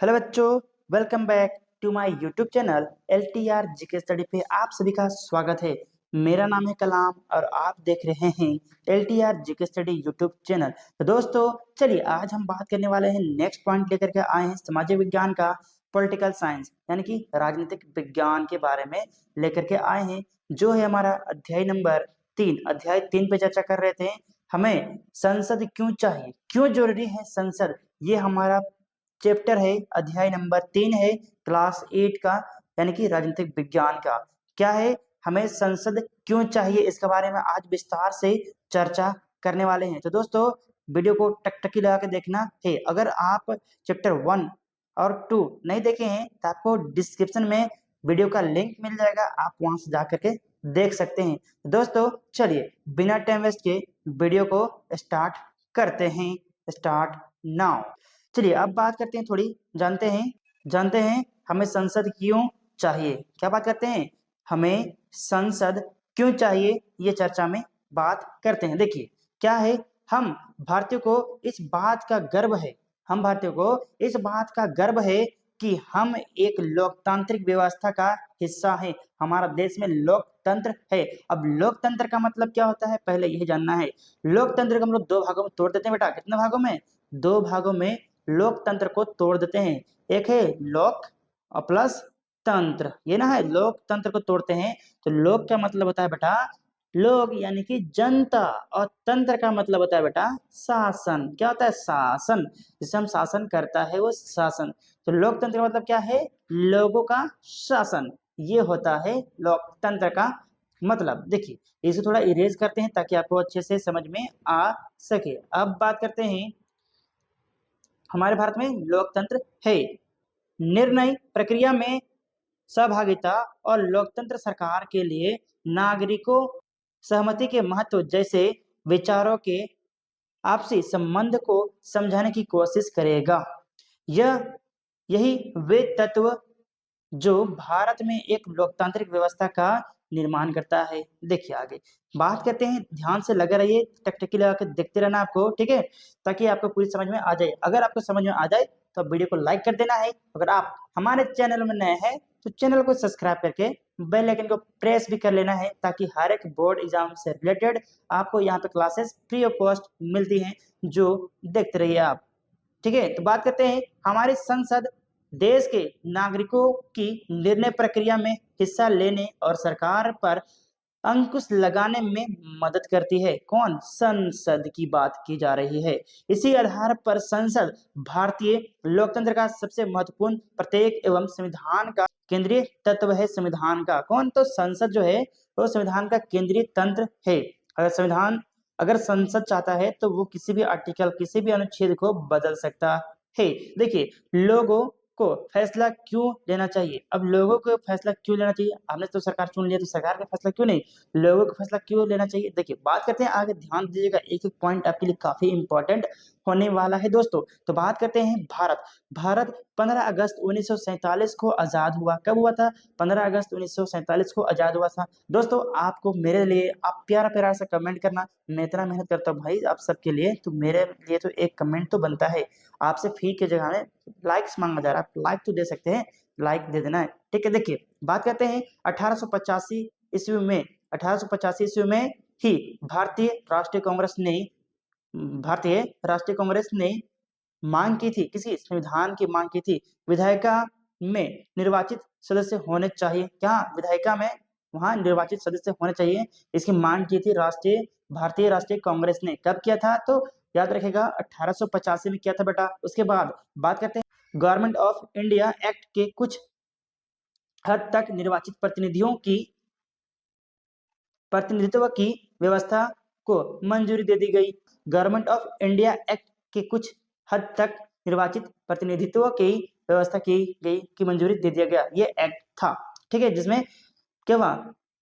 Hello बच्चों, welcome back to my YouTube channel LTR GK study पे आप सभी का स्वागत है। मेरा नाम है कलाम और आप देख रहे हैं LTR GK study YouTube channel. तो दोस्तों चलिए आज हम बात करने वाले हैं, नेक्स्ट पॉइंट लेकर के आए हैं सामाजिक विज्ञान का, पॉलिटिकल साइंस यानी कि राजनीतिक विज्ञान के बारे में लेकर के आए हैं, जो है हमारा अध्याय नंबर 3। अध्याय 3 पे चर्चा कर रहे थे। हमें संसद क्यों चाहिए, क्यों जरूरी है संसद, ये हमारा चैप्टर है, अध्याय नंबर 3 है, क्लास 8 का यानी कि राजनीतिक विज्ञान का। क्या है, हमें संसद क्यों चाहिए, इसके बारे में आज विस्तार से चर्चा करने वाले हैं। तो दोस्तों वीडियो को टकटकी लगा के देखना है। अगर आप चैप्टर 1 और 2 नहीं देखे हैं तो आपको डिस्क्रिप्शन में वीडियो का लिंक मिल जाएगा, आप वहां से जा करके देख सकते हैं। तो दोस्तों चलिए बिना टाइम वेस्ट के वीडियो को स्टार्ट करते हैं। Start now. चलिए अब बात करते हैं, थोड़ी जानते हैं हमें संसद क्यों चाहिए। क्या बात करते हैं, हमें संसद क्यों चाहिए, ये चर्चा में बात करते हैं। देखिए क्या है, हम भारतीयों को इस बात का गर्व है, हम भारतीयों को इस बात का गर्व है कि हम एक लोकतांत्रिक व्यवस्था का हिस्सा है। हमारा देश में लोकतंत्र है। अब लोकतंत्र का मतलब क्या होता है, पहले यही जानना है। लोकतंत्र को हम लोग दो भागों में तोड़ देते हैं बेटा। कितने भागों में, दो भागों में लोकतंत्र को तोड़ देते हैं। एक है लोक और प्लस तंत्र, ये ना है, लोकतंत्र को तोड़ते हैं। तो लोक का मतलब होता है बेटा लोग यानी कि जनता, और तंत्र का मतलब होता है बेटा शासन। क्या होता है, शासन, जिसे हम शासन करता है वो शासन। तो लोकतंत्र का मतलब क्या है, लोगों का शासन, ये होता है लोकतंत्र का मतलब। देखिए इसे थोड़ा इरेज करते हैं ताकि आपको अच्छे से समझ में आ सके। अब बात करते हैं, हमारे भारत में लोकतंत्र है। निर्णय प्रक्रिया में सहभागिता और लोकतंत्र सरकार के लिए नागरिकों सहमति के महत्व जैसे विचारों के आपसी संबंध को समझाने की कोशिश करेगा। यह यही वे तत्व जो भारत में एक लोकतांत्रिक व्यवस्था का निर्माण करता है। देखिए आगे बात करते हैं, ध्यान से लगे रहिए, टकटकी लगा के देखते रहना आपको, ठीक है, ताकि आपको पूरी समझ में आ जाए। अगर आपको समझ में आ जाए तो वीडियो को लाइक कर देना है। अगर आप हमारे चैनल में नए हैं तो चैनल को सब्सक्राइब करके बेल आइकन को प्रेस भी कर लेना है, ताकि हर एक बोर्ड एग्जाम से रिलेटेड आपको यहाँ पे क्लासेस फ्री ऑफ कॉस्ट मिलती हैं, जो देखते रहिए आप। ठीक है, तो बात करते हैं, हमारी संसद देश के नागरिकों की निर्णय प्रक्रिया में हिस्सा लेने और सरकार पर अंकुश लगाने में मदद करती है। कौन, संसद की बात की जा रही है। इसी आधार पर संसद भारतीय लोकतंत्र का सबसे महत्वपूर्ण प्रत्येक एवं संविधान का केंद्रीय तत्व है। संविधान का कौन, तो संसद जो है वो संविधान का केंद्रीय तंत्र है। अगर संसद चाहता है तो वो किसी भी आर्टिकल, किसी भी अनुच्छेद को बदल सकता है। देखिए लोगों को फैसला क्यों लेना चाहिए। अब लोगों को फैसला क्यों लेना चाहिए, हमने तो सरकार चुन लिया तो सरकार का फैसला क्यों नहीं, लोगों को फैसला क्यों लेना चाहिए। देखिए बात करते हैं आगे, ध्यान दीजिएगा, एक एक पॉइंट आपके लिए काफी इंपॉर्टेंट होने वाला है दोस्तों। तो बात करते हैं भारत। भारत 15 अगस्त 1947 को आजाद हुआ। कब हुआ था, 15 अगस्त 1947 को आजाद हुआ था। दोस्तों आपको मेरे लिए आप प्यारा प्यारा सा कमेंट करना, मैं इतना मेहनत करता हूँ भाई आप सबके लिए, तो मेरे लिए तो एक कमेंट तो बनता है। आपसे फी के जगह में लाइक्स मांगा जा रहा है, आप लाइक तो दे सकते हैं, लाइक दे देना है, ठीक है। देखिए बात करते हैं 1885 ईस्वी में, 1885 ईस्वी में ही भारतीय राष्ट्रीय कांग्रेस ने मांग की थी, किसी संविधान की मांग की थी। विधायिका में निर्वाचित सदस्य होने चाहिए, क्या विधायिका में वहां निर्वाचित सदस्य होने चाहिए, इसकी मांग की थी भारतीय राष्ट्रीय कांग्रेस ने। कब किया था, तो याद रखेगा 1885 में किया था बेटा। उसके बाद बात करते हैं, गवर्नमेंट ऑफ इंडिया एक्ट के कुछ हद तक निर्वाचित प्रतिनिधित्व की व्यवस्था को मंजूरी दे दी गई। गवर्नमेंट ऑफ इंडिया एक्ट के कुछ हद तक निर्वाचित प्रतिनिधित्व की व्यवस्था की गई, की मंजूरी दे दिया गया। ये एक्ट था, ठीक है, जिसमें क्या हुआ,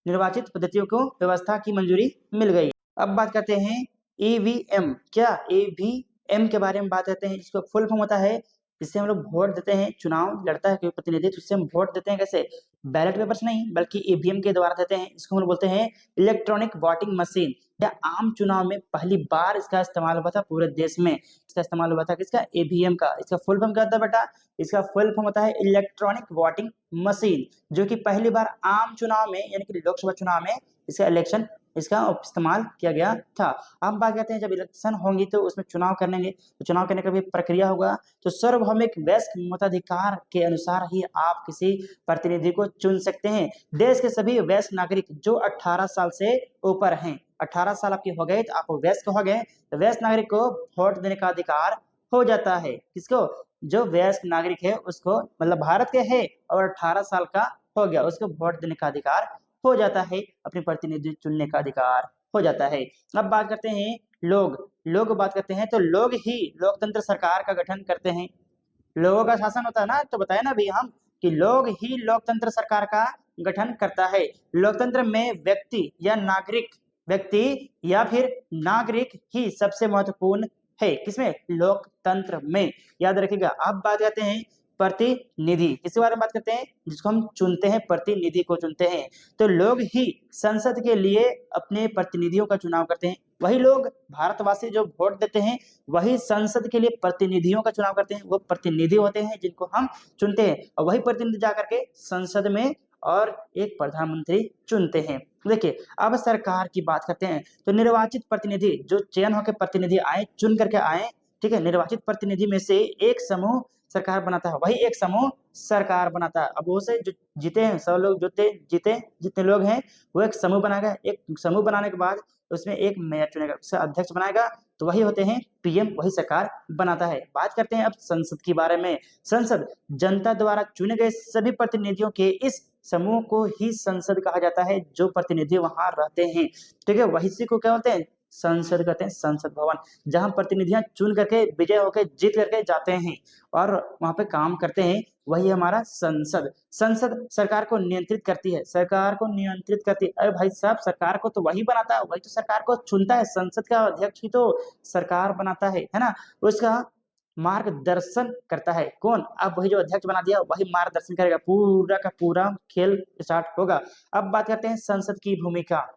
निर्वाचित पद्धतियों को व्यवस्था की मंजूरी मिल गई। अब बात करते हैं ईवीएम। क्या ईवीएम के बारे में बात करते हैं, इसका फुल फॉर्म होता है जिससे हम लोग वोट देते हैं, चुनाव लड़ता है कोई प्रतिनिधि तो उससे हम वोट देते हैं, कैसे? बैलेट पेपर से नहीं बल्कि ईवीएम के द्वारा देते हैं। इसको हम लोग बोलते हैं इलेक्ट्रॉनिक वोटिंग मशीन। या आम चुनाव में पहली बार इसका इस्तेमाल हुआ था पूरे देश में। इसका इस्तेमाल हुआ था किसका? ईवीएम का। इसका फुल फॉर्म क्या होता है बेटा? इसका फुल फॉर्म होता है इलेक्ट्रॉनिक वोटिंग मशीन, जो कि पहली बार आम चुनाव में यानी कि लोकसभा चुनाव में इसका इलेक्शन इसका इस्तेमाल किया गया था। हम बात करते हैं जब इलेक्शन होंगी तो उसमें चुनाव करेंगे, तो चुनाव करने का भी प्रक्रिया होगा। तो सार्वभौमिक वयस्क मताधिकार के अनुसार ही आप किसी प्रतिनिधि को चुन सकते हैं। देश के सभी वयस्क नागरिक जो 18 साल से ऊपर हैं, 18 साल आपके हो गए तो आप वयस्क हो गए, तो वयस्क नागरिक को वोट देने का अधिकार हो जाता है। किसको? जो वयस्क नागरिक है उसको, मतलब भारत के है और 18 साल का हो गया, उसको वोट देने का अधिकार हो जाता है, अपने प्रतिनिधि चुनने का अधिकार हो जाता है। अब बात करते हैं लोग बात करते हैं, तो लोग ही लोकतंत्र सरकार का गठन करते हैं। लोगों का शासन होता है ना, तो बताया ना अभी हम कि लोग ही लोकतंत्र सरकार का गठन करता है। लोकतंत्र में व्यक्ति या फिर नागरिक ही सबसे महत्वपूर्ण है। किसमें? लोकतंत्र में। याद रखिएगा। अब बात करते हैं प्रतिनिधि, किसके बारे में बात करते हैं? जिसको हम चुनते हैं, प्रतिनिधि को चुनते हैं। तो लोग ही संसद के लिए अपने प्रतिनिधियों का चुनाव करते हैं। वही लोग, भारतवासी जो वोट देते हैं, वही संसद के लिए प्रतिनिधियों का चुनाव करते हैं। वो प्रतिनिधि होते हैं जिनको हम चुनते हैं, और वही प्रतिनिधि जाकर के संसद में और एक प्रधानमंत्री चुनते हैं। देखिए, अब सरकार की बात करते हैं, तो निर्वाचित प्रतिनिधि जो चयन होकर प्रतिनिधि आए, चुन करके आए, ठीक है, निर्वाचित प्रतिनिधि में से एक समूह सरकार बनाता है, वही एक समूह सरकार बनाता है। अब वो से जो जीते हैं, सब लोग जीते जितने लोग हैं वो एक समूह बनाएगा। एक समूह बनाने के बाद उसमें एक मेयर चुनेगा, उसे अध्यक्ष बनाएगा, तो वही होते हैं पीएम, वही सरकार बनाता है। बात करते हैं अब संसद के बारे में। संसद जनता द्वारा चुने गए सभी प्रतिनिधियों के इस समूह को ही संसद कहा जाता है, जो प्रतिनिधि वहां रहते हैं। ठीक है, वही सी को क्या बोलते हैं? संसद कहते हैं, संसद भवन, जहां प्रतिनिधियां चुन करके विजय होकर जीत करके जाते हैं और वहां पे काम करते हैं, वही हमारा संसद। संसद सरकार को नियंत्रित करती है, सरकार को नियंत्रित करती है। अरे भाई साहब, सरकार को तो वही बनाता है, वही तो सरकार को चुनता है। संसद का अध्यक्ष ही तो सरकार बनाता है ना? उसका मार्गदर्शन करता है कौन? अब वही जो अध्यक्ष बना दिया वही मार्गदर्शन करेगा, पूरा का पूरा खेल स्टार्ट होगा। अब बात करते हैं संसद की भूमिका।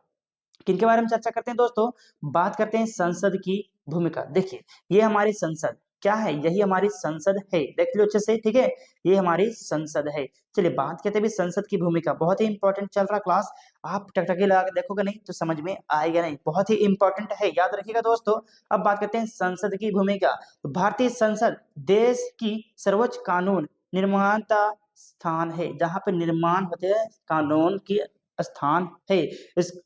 किनके बारे में चर्चा करते हैं दोस्तों? बात करते हैं संसद की भूमिका। देखिए, ये हमारी संसद क्या है? यही हमारी संसद है। देख लो अच्छे से, ठीक है, ये हमारी संसद है। चलिए बात करते हैं भी संसद की भूमिका। बहुत ही इंपॉर्टेंट चल रहा क्लास, आप टकटकी लगा के देखोगे नहीं तो समझ में आएगा नहीं, बहुत ही इंपॉर्टेंट है, याद रखिएगा दोस्तों। अब बात करते हैं संसद की भूमिका। तो भारतीय संसद देश की सर्वोच्च कानून निर्माता स्थान है, जहां पे निर्माण होते हैं कानून की स्थान है। इस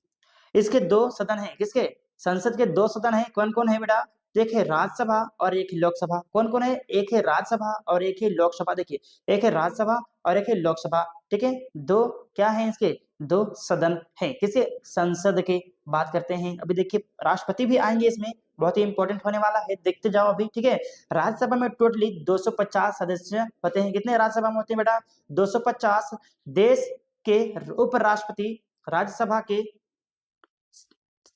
इसके दो सदन हैं। किसके? संसद के दो सदन हैं। कौन कौन है बेटा? एक है राज्यसभा और एक है लोकसभा। कौन कौन है? एक है राज्यसभा और एक है लोकसभा। देखिए, एक है राज्यसभा और एक है लोकसभा, ठीक है। दो क्या है इसके? दो सदन हैं। किसे? संसद के। बात करते हैं अभी, देखिए राष्ट्रपति भी आएंगे इसमें, बहुत ही इंपॉर्टेंट होने वाला है, देखते जाओ अभी, ठीक है। राज्यसभा में टोटली 250 सदस्य होते हैं। कितने राज्यसभा में होते हैं बेटा? 250। देश के उपराष्ट्रपति राज्यसभा के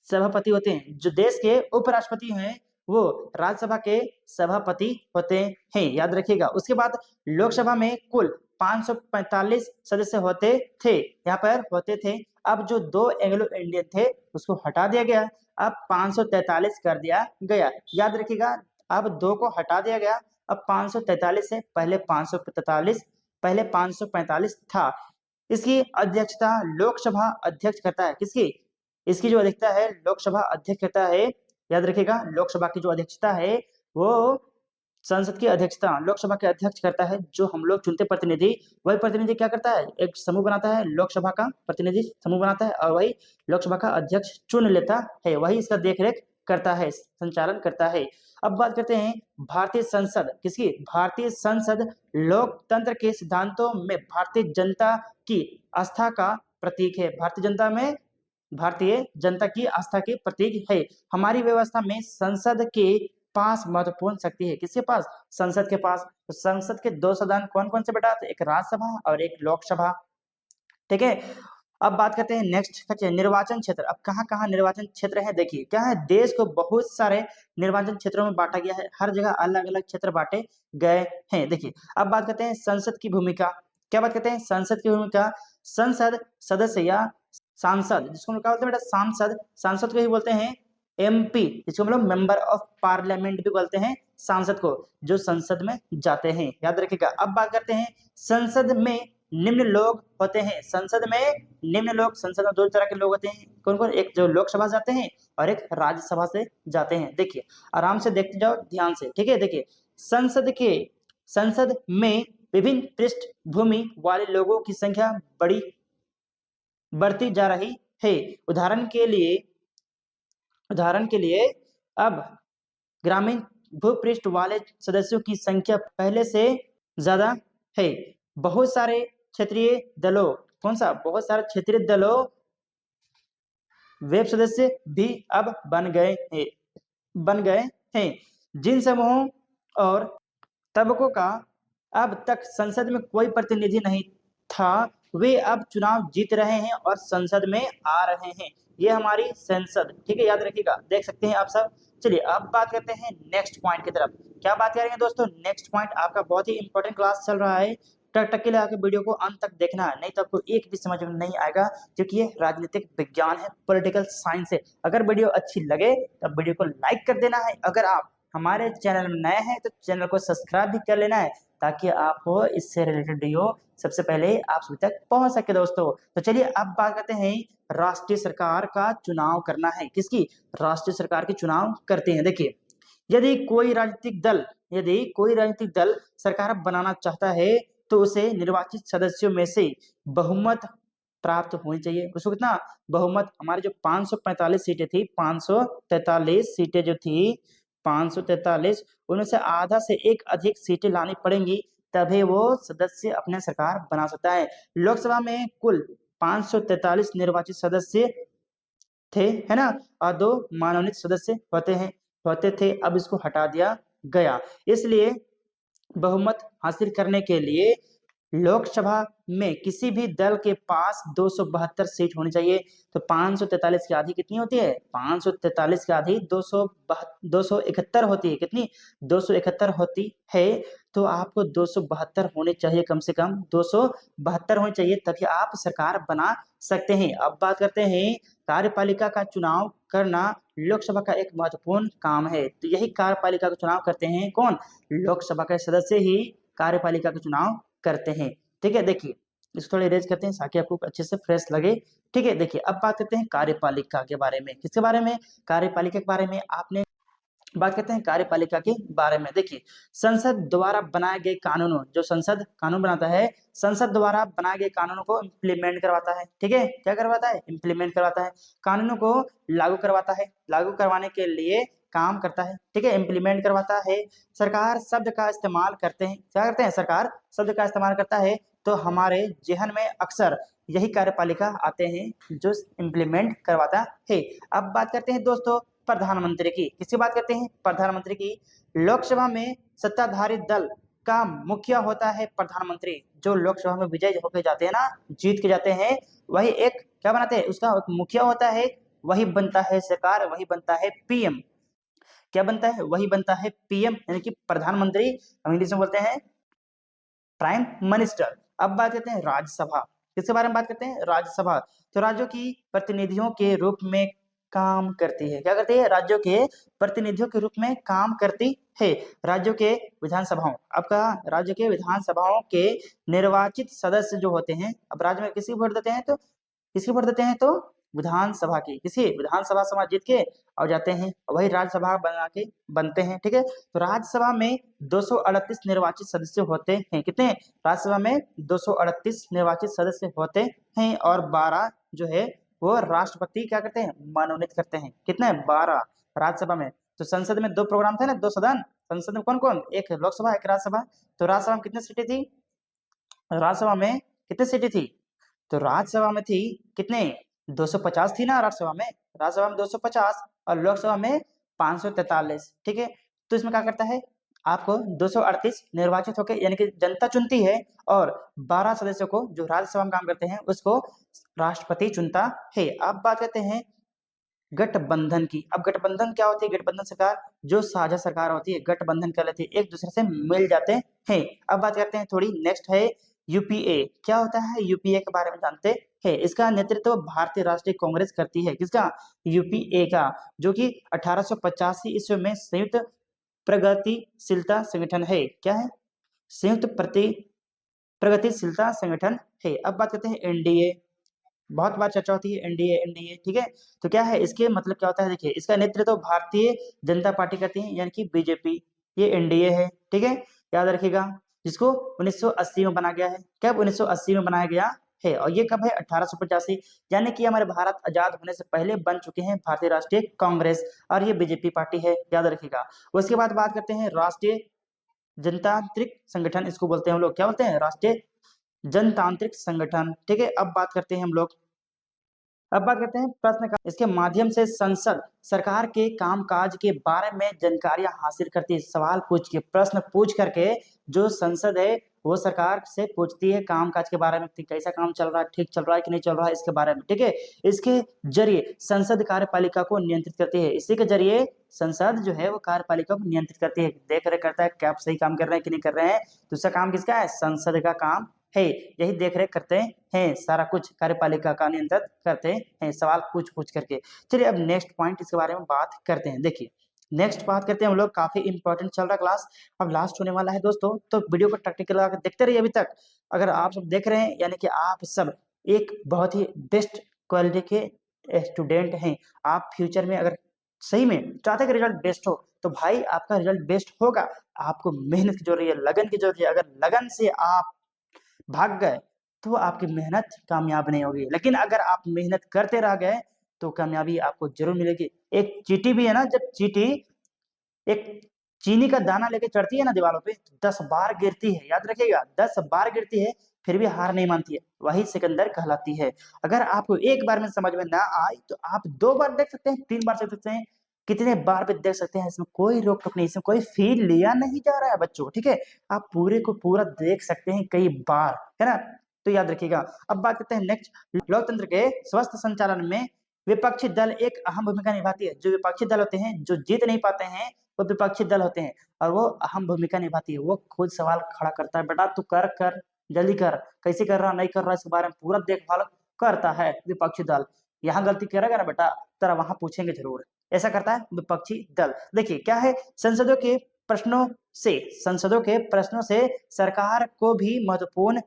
सभापति होते हैं। जो देश के उपराष्ट्रपति हैं वो राज्यसभा के सभापति होते हैं, याद रखिएगा। उसके बाद लोकसभा में कुल 545 सदस्य होते थे, यहाँ पर होते थे। अब जो दो एंग्लो इंडियन थे उसको हटा दिया गया, अब 543 कर दिया गया, याद रखिएगा। अब दो को हटा दिया गया, अब 543 है, पहले 545 था। इसकी अध्यक्षता लोकसभा अध्यक्ष करता है। किसकी? इसकी जो अध्यक्षता है लोकसभा अध्यक्ष करता है, याद रखिएगा। लोकसभा की जो अध्यक्षता है वो संसद की अध्यक्षता लोकसभा के अध्यक्ष करता है। जो हम लोग चुनते प्रतिनिधि, वही प्रतिनिधि क्या करता है? एक समूह बनाता है, लोकसभा का प्रतिनिधि समूह बनाता है और वही लोकसभा का अध्यक्ष चुन लेता है, वही इसका देखरेख करता है, संचालन करता है। अब बात करते हैं भारतीय संसद। किसकी? भारतीय संसद लोकतंत्र के सिद्धांतों में भारतीय जनता की आस्था का प्रतीक है। भारतीय जनता की आस्था के प्रतीक है। हमारी व्यवस्था में संसद के पास महत्वपूर्ण शक्ति है। किसके पास? संसद के पास। तो संसद के दो सदन कौन कौन से बेटा? तो एक राज्यसभा और एक लोकसभा, ठीक है। अब बात करते हैं नेक्स्ट निर्वाचन क्षेत्र। अब कहाँ कहाँ निर्वाचन क्षेत्र है, देखिए क्या है, देश को बहुत सारे निर्वाचन क्षेत्रों में बांटा गया है, हर जगह अलग अलग क्षेत्र बांटे गए हैं। देखिए अब बात करते हैं संसद की भूमिका। क्या बात करते हैं, संसद की भूमिका। संसद सदस्य या सांसद, जिसको हम क्या बोलते हैं बेटा, सांसद, सांसद को ही बोलते हैं एमपी, जिसको हम लोग मेंबर ऑफ पार्लियामेंट भी बोलते हैं सांसद को, जो संसद में जाते हैं, याद रखिएगा। अब बात करते हैं संसद में निम्न लोग होते हैं। संसद में निम्न लोग, संसद में दो तरह के लोग होते हैं, कौन कौन, एक जो लोकसभा से जाते हैं और एक राज्यसभा से जाते हैं। देखिए आराम से देखते जाओ ध्यान से, ठीक है। देखिए संसद में विभिन्न पृष्ठभूमि वाले लोगों की संख्या बढ़ती जा रही है। उदाहरण के लिए अब ग्रामीण भूपृष्ठ वाले सदस्यों की संख्या पहले से ज्यादा है। बहुत सारे क्षेत्रीय दलों, कौन सा, बहुत सारे क्षेत्रीय दलों वेब सदस्य भी अब बन गए हैं। जिन समूहों और तबकों का अब तक संसद में कोई प्रतिनिधि नहीं था, वे अब चुनाव जीत रहे हैं और संसद में आ रहे हैं। ये हमारी संसद, ठीक है, याद रखिएगा, देख सकते हैं आप सब। चलिए अब बात करते हैं नेक्स्ट पॉइंट की तरफ। क्या बात करेंगे दोस्तों, नेक्स्ट पॉइंट आपका बहुत ही इंपॉर्टेंट क्लास चल रहा है, टक टक के लिए आके वीडियो को अंत तक देखना है, नहीं तो आपको एक भी समझ में नहीं आएगा, क्योंकि ये राजनीतिक विज्ञान है, पॉलिटिकल साइंस है। अगर वीडियो अच्छी लगे तो वीडियो को लाइक कर देना है। अगर आप हमारे चैनल में नए हैं तो चैनल को सब्सक्राइब भी कर लेना है, ताकि आपको इससे रिलेटेड वीडियो सबसे पहले आप सभी तक पहुंच सके दोस्तों। तो चलिए अब बात करते हैं, राष्ट्रीय सरकार का चुनाव करना है। किसकी, राष्ट्रीय सरकार के चुनाव करते हैं। देखिए यदि कोई राजनीतिक दल सरकार बनाना चाहता है तो उसे निर्वाचित सदस्यों में से बहुमत प्राप्त होनी चाहिए। उसको कितना बहुमत, हमारे जो 545 सीटें थी, 543 सीटें जो थी, 543, उनमें से आधा से एक अधिक सीटें लानी पड़ेंगी, तभी वो सदस्य अपने सरकार बना सकता है। लोकसभा में कुल 543 निर्वाचित सदस्य थे, है ना, और 2 मनोनीत सदस्य होते थे। अब इसको हटा दिया गया। इसलिए बहुमत हासिल करने के लिए लोकसभा में किसी भी दल के पास 272 सीट होनी चाहिए। तो 543 की आधी कितनी होती है, 543 की आधी 271 होती है। कितनी, 271 होती है। तो आपको 272 होने चाहिए, कम से कम 272 होने चाहिए, तभी आप सरकार बना सकते हैं। अब बात करते हैं, कार्यपालिका का चुनाव करना लोकसभा का एक महत्वपूर्ण काम है। तो यही कार्यपालिका का चुनाव करते हैं कौन, लोकसभा के सदस्य ही कार्यपालिका का चुनाव करते हैं। ठीक है, देखिए इसको थोड़ा इरेज करते हैं ताकि आपको अच्छे से फ्रेश लगे। ठीक है, देखिए अब बात करते हैं कार्यपालिका के बारे में। किसके बारे में, कार्यपालिका के बारे में। आपने बात करते हैं कार्यपालिका के बारे में। देखिए संसद द्वारा बनाए गए कानूनों, जो संसद कानून बनाता है, संसद द्वारा बनाए गए कानूनों को इम्प्लीमेंट करवाता है। ठीक है, क्या करवाता है, इम्प्लीमेंट करवाता है, कानूनों को लागू करवाता है, लागू करवाने के लिए काम करता है। ठीक है, इम्प्लीमेंट करवाता है। सरकार शब्द का इस्तेमाल करते हैं, क्या करते हैं, सरकार शब्द का इस्तेमाल करता है। तो हमारे जहन में अक्सर यही कार्यपालिका आते हैं जो इम्प्लीमेंट करवाता है। अब बात करते हैं दोस्तों प्रधानमंत्री की। किसकी बात करते हैं, प्रधानमंत्री की। लोकसभा में सत्ताधारी दल का मुखिया होता है प्रधानमंत्री। जो लोकसभा में विजय होकर जाते हैं ना, जीत के जाते हैं, वही एक क्या बनाते हैं, उसका एक मुखिया होता है, वही बनता है सरकार, वही बनता है पीएम। क्या बनता है, वही बनता है पीएम, यानी कि प्रधानमंत्री, हम इंग्लिश में बोलते हैं प्राइम मिनिस्टर। अब बात करते हैं राज्यसभा। किसके बारे में बात करते हैं, राज्यसभा। तो राज्यों की प्रतिनिधियों के रूप में काम करती है। क्या करती है, राज्यों के प्रतिनिधियों के रूप में काम करती है। राज्यों के विधानसभाओं, आपका राज्य के विधानसभाओं के निर्वाचित सदस्य जो होते हैं, अब राज्य में किसी वोट देते हैं, तो किसकी वोट देते हैं, तो विधानसभा की, किसी विधानसभा सभा जीत के और जाते हैं, वही राज्यसभा बना के बनते हैं। ठीक है, तो राज्यसभा में 238 निर्वाचित सदस्य होते हैं। कितने, राज्यसभा में 238 निर्वाचित सदस्य होते हैं, और 12 जो है वो राष्ट्रपति क्या करते हैं, मनोनीत करते हैं। कितने, 12 राज्यसभा में। तो संसद में 2 प्रोग्राम थे ना, 2 सदन, संसद में कौन कौन, एक लोकसभा, एक राज्यसभा। तो राज्यसभा में कितनी सीटें थी, राज्यसभा में कितनी सीटें थी, तो राज्यसभा में थी कितने, 250 थी ना राज्यसभा में, राज्यसभा में 250 और लोकसभा में 543। ठीक है, तो इसमें क्या करता है, आपको 238 निर्वाचित होकर, यानी कि जनता चुनती है, और 12 सदस्यों को जो राज्यसभा में काम करते हैं उसको राष्ट्रपति चुनता है। अब बात करते हैं गठबंधन की। अब गठबंधन क्या होती है? गठबंधन सरकार जो साझा सरकार होती है, गठबंधन कर लेती है, एक दूसरे से मिल जाते हैं। अब बात करते हैं थोड़ी, नेक्स्ट है यूपीए। क्या होता है यूपीए के बारे में जानते हैं? इसका नेतृत्व भारतीय राष्ट्रीय कांग्रेस करती है। किसका? यूपीए का, जो कि 1885 ईस्वी में संयुक्त प्रगतिशीलता संगठन है। क्या है? संयुक्त प्रगतिशीलता संगठन है। अब बात करते हैं एनडीए। बहुत बार चर्चा होती है एनडीए एनडीए, ठीक है। तो क्या है इसके मतलब, क्या होता है? देखिए, इसका नेतृत्व भारतीय जनता पार्टी करती है, यानी कि बीजेपी। ये एनडीए है, ठीक है, याद रखिएगा। जिसको 1980 में बना गया है। कब? 1980 में बनाया गया है। और ये कब है? 1885, यानी कि हमारे भारत आजाद होने से पहले बन चुके हैं भारतीय राष्ट्रीय कांग्रेस, और ये बीजेपी पार्टी है, याद रखिएगा। उसके बाद बात करते हैं राष्ट्रीय जनतांत्रिक संगठन, इसको बोलते हैं हम लोग, क्या बोलते हैं? राष्ट्रीय जनतांत्रिक संगठन, ठीक है। अब बात करते हैं हम लोग, अब बात करते हैं प्रश्न का। इसके माध्यम से संसद सरकार के कामकाज के बारे में जानकारियां हासिल करती है। सवाल पूछ के, प्रश्न पूछ करके जो संसद है वो सरकार से पूछती है कामकाज के बारे में कि कैसा काम चल रहा है, ठीक चल रहा है कि नहीं चल रहा है, इसके बारे में, ठीक है। इसके जरिए संसद कार्यपालिका को नियंत्रित करती है। इसी के जरिए संसद जो है वो कार्यपालिका को नियंत्रित करती है, देख रेख करता है क्या आप सही काम कर रहे हैं कि नहीं कर रहे हैं। दूसरा काम किसका है? संसद का काम है, यही देख रेख करते हैं, सारा कुछ कार्यपालिका का नियंत्रण करते हैं, सवाल पूछ पूछ करके। चलिए अब नेक्स्ट पॉइंट, इसके बारे में बात करते हैं। देखिए, नेक्स्ट बात करते हैं हम लोग, काफी इंपॉर्टेंट चल रहा क्लास, अब लास्ट होने वाला है दोस्तों, तो वीडियो को टैक्टिकल लगा के देखते रहिए अभी तक। अगर आप सब देख रहे हैं, यानी कि आप सब एक बहुत ही बेस्ट क्वालिटी के स्टूडेंट हैं। आप फ्यूचर में अगर सही में चाहते हैं कि रिजल्ट बेस्ट हो, तो भाई आपका रिजल्ट बेस्ट होगा। आपको मेहनत की जरूरत है, लगन की जरूरत है। अगर लगन से आप भाग गए तो आपकी मेहनत कामयाब नहीं होगी, लेकिन अगर आप मेहनत करते रह गए तो कामयाबी आपको जरूर मिलेगी। एक चींटी भी है ना, जब चींटी एक चीनी का दाना लेके चढ़ती है ना दीवारों पे, तो 10 बार गिरती है, याद रखिएगा, 10 बार गिरती है, फिर भी हार नहीं मानती है, वही सिकंदर कहलाती है। अगर आपको एक बार में समझ में ना आए तो आप 2 बार देख सकते हैं, 3 बार देख सकते हैं, कितने बार भी देख सकते हैं, इसमें कोई रोक टोक नहीं, इसमें कोई फील लिया नहीं जा रहा है बच्चों, ठीक है। आप पूरे को पूरा देख सकते हैं कई बार, है ना। तो याद रखिएगा। अब बात करते हैं नेक्स्ट, लोकतंत्र के स्वस्थ संचालन में विपक्षी दल एक अहम भूमिका निभाती है। जो विपक्षी दल होते हैं, जो जीत नहीं पाते हैं, वो विपक्षी दल होते हैं, और वो अहम भूमिका निभाती है। वो खुद सवाल खड़ा करता है, बेटा तू कर कर, जल्दी कर, कैसे कर रहा, नहीं कर रहा, इसके बारे में पूरा देखभाल करता है विपक्षी दल। यहाँ गलती करेगा ना बेटा, तेरा वहां पूछेंगे जरूर। ऐसा करता है विपक्षी दल। देखिए क्या है, प्रश्नों संसदों के प्रश्नों से सरकार को भी महत्वपूर्ण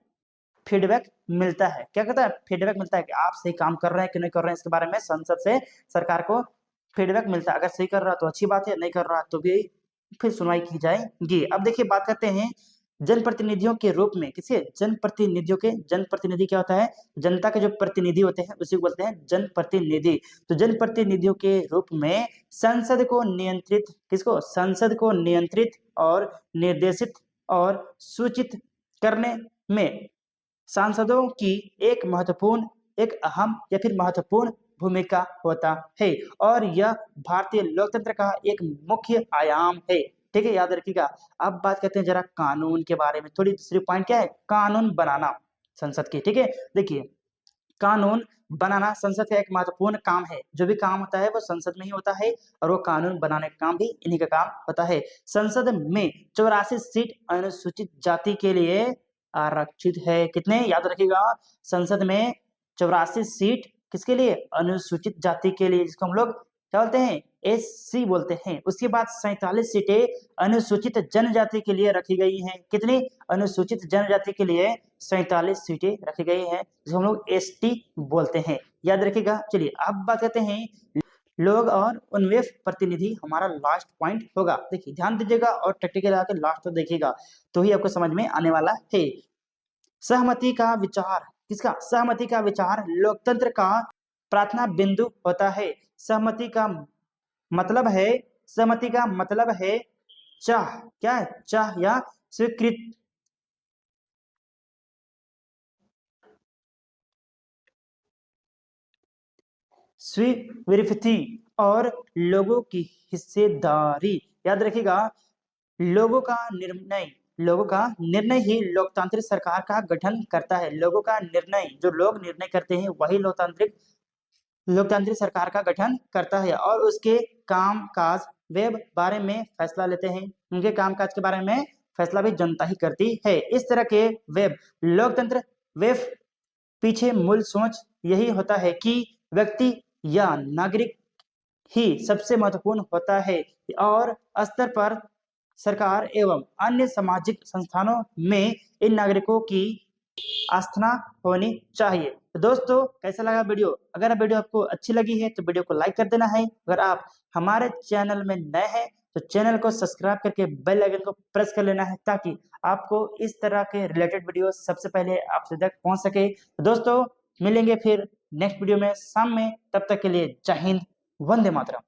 फीडबैक मिलता है। क्या कहता है? फीडबैक मिलता है कि आप सही काम कर रहे हैं कि नहीं कर रहे हैं, इसके बारे में संसद से सरकार को फीडबैक मिलता है। अगर सही कर रहा तो अच्छी बात है, नहीं कर रहा तो भी फिर सुनवाई की जाएगी। अब देखिए बात करते हैं जनप्रतिनिधियों के रूप में, किसे? जनप्रतिनिधियों के, जनप्रतिनिधि क्या होता है? जनता के जो प्रतिनिधि होते हैं उसी को बोलते हैं जनप्रतिनिधि। तो जनप्रतिनिधियों के रूप में संसद को नियंत्रित, किसको? संसद को नियंत्रित और निर्देशित और सूचित करने में सांसदों की एक अहम या फिर महत्वपूर्ण भूमिका होता है, और यह भारतीय लोकतंत्र का एक मुख्य आयाम है, ठीक है, याद रखिएगा। अब बात करते हैं जरा कानून के बारे में, थोड़ी दूसरी पॉइंट क्या है? कानून बनाना संसद की, ठीक है। देखिए, कानून बनाना संसद का एक महत्वपूर्ण काम है। जो भी काम होता है वो संसद में ही होता है, और वो कानून बनाने का काम भी इन्हीं का काम होता है। संसद में 84 सीट अनुसूचित जाति के लिए आरक्षित है। कितने? याद रखिएगा, संसद में 84 सीट किसके लिए? अनुसूचित जाति के लिए, जिसको हम लोग क्या बोलते हैं? एससी बोलते हैं। उसके बाद 47 सीटें अनुसूचित जनजाति के लिए रखी गई हैं। कितनी? अनुसूचित जनजाति के लिए 47 सीटें रखी गई हैं, जिसको हम लोग एसटी बोलते हैं, याद रखिएगा। चलिए अब बात करते हैं लोग और उनमें प्रतिनिधि, हमारा लास्ट पॉइंट होगा। देखिए ध्यान दीजिएगा और प्रैक्टिकल आके लास्ट तक देखिएगा, तो ही आपको समझ में आने वाला है। सहमति का विचार, किसका? सहमति का विचार लोकतंत्र का प्रार्थना बिंदु होता है। सहमति का मतलब है, सहमति का मतलब है चाह, क्या है? चाह या स्वीकृत, स्वीकृति और लोगों की हिस्सेदारी, याद रखिएगा। लोगों का निर्णय ही लोकतांत्रिक सरकार का गठन करता है। लोगों का निर्णय, जो लोग निर्णय करते हैं वही लोकतांत्रिक सरकार का गठन करता है और उसके काम-काज वे बारे में फैसला लेते हैं। उनके काम-काज के बारे में फैसला भी जनता ही करती है। इस तरह के वेब लोकतंत्र वेब पीछे मूल सोच यही होता है कि व्यक्ति या नागरिक ही सबसे महत्वपूर्ण होता है और स्तर पर सरकार एवं अन्य सामाजिक संस्थानों में इन नागरिकों की आस्था होनी चाहिए। तो दोस्तों कैसा लगा वीडियो? अगर वीडियो आपको अच्छी लगी है तो वीडियो को लाइक कर देना है। अगर आप हमारे चैनल में नए हैं तो चैनल को सब्सक्राइब करके बेल आइकन को प्रेस कर लेना है ताकि आपको इस तरह के रिलेटेड वीडियो सबसे पहले आप तक पहुंच सके। तो दोस्तों मिलेंगे फिर नेक्स्ट वीडियो में शाम में, तब तक के लिए जय हिंद, वंदे मातरम।